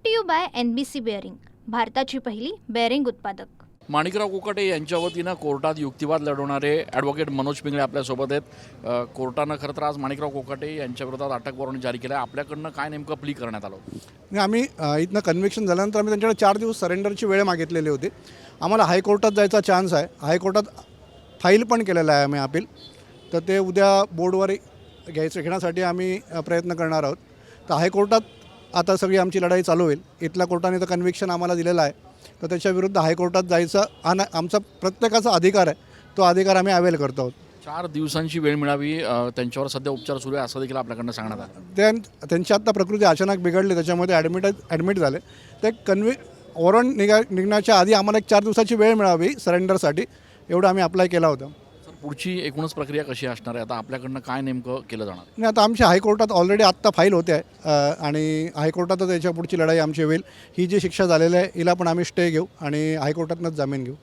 To you by NBC bearing, भारताची पहिली bearing उत्पादक. माणिकराव कोकाटे यांच्या वतीनं कोर्टात युक्तिवाद लढवणारे ॲडव्होकेट मनोज पिंगळे आपल्यासोबत आहेत. कोर्टानं खरं तर आज माणिकराव कोकाटे यांच्या विरोधात अटक वॉरंट जारी केलं आहे. आपल्याकडनं काय नेमकं प्ली करण्यात आलं? नाही, आम्ही इथनं कन्व्हिक्शन झाल्यानंतर आम्ही त्यांच्याकडे 4 दिवस सरेंडरची वेळ मागितलेली होती. आम्हाला हायकोर्टात जायचा चान्स आहे. हायकोर्टात फाईल पण केलेला आहे आम्ही अपील. तर ते उद्या बोर्डवर घेण्यासाठी आम्ही प्रयत्न करणार आहोत. तर हायकोर्टात आता सगळी आमची लढाई चालू होईल. इथल्या कोर्टाने तर कन्व्हिक्शन आम्हाला दिलेलं आहे, तर त्याच्याविरुद्ध हायकोर्टात जायचा आमचा प्रत्येकाचा अधिकार आहे. तो अधिकार आम्ही अवेल करतो आहोत. 4 दिवसांची वेळ मिळावी, त्यांच्यावर सध्या उपचार सुरू आहे असं देखील आपल्याकडनं सांगण्यात आलं. त्यांची आत्ता प्रकृती अचानक बिघडली, त्याच्यामध्ये ॲडमिट झाले. ते वॉरंट निघण्याच्या आधी आम्हाला 4 दिवसाची वेळ मिळावी सरेंडरसाठी, एवढं आम्ही अप्लाय केला होता. सर, पुढची एकूणच प्रक्रिया कशी असणार आहे? आता आपल्याकडनं काय नेमकं केलं जाणार? नाही, आता आमच्या हायकोर्टात ऑलरेडी आत्ता फाईल होते आहे आणि हायकोर्टातच याच्या पुढची लढाई आमची होईल. ही जी शिक्षा झालेली आहे हिला पण आम्ही स्टे घेऊ आणि हायकोर्टातनंच जामीन घेऊ.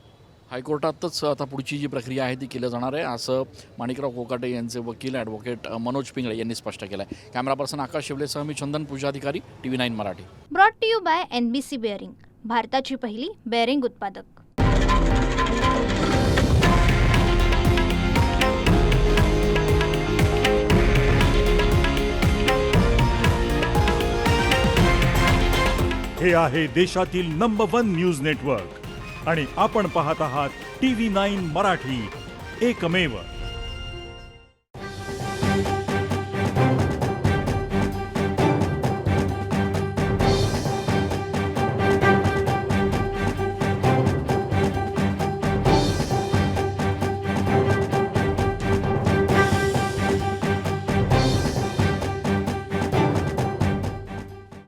हायकोर्टातच आता पुढची जी प्रक्रिया आहे ती केली जाणार आहे असं माणिकराव कोकाटे यांचे वकील ॲडव्होकेट मनोज पिंगळे यांनी स्पष्ट केलं आहे. कॅमेरा पर्सन आकाश शिवलेसह मी Chandan Pujadhikari, TV9 Marathi. Brought to you by NBC bearing, भारताची पहिली बेअरिंग उत्पादक. हे आहे देशातील नंबर 1 न्यूज नेटवर्क आणि आपण पाहत आहात TV9 मराठी, एकमेव.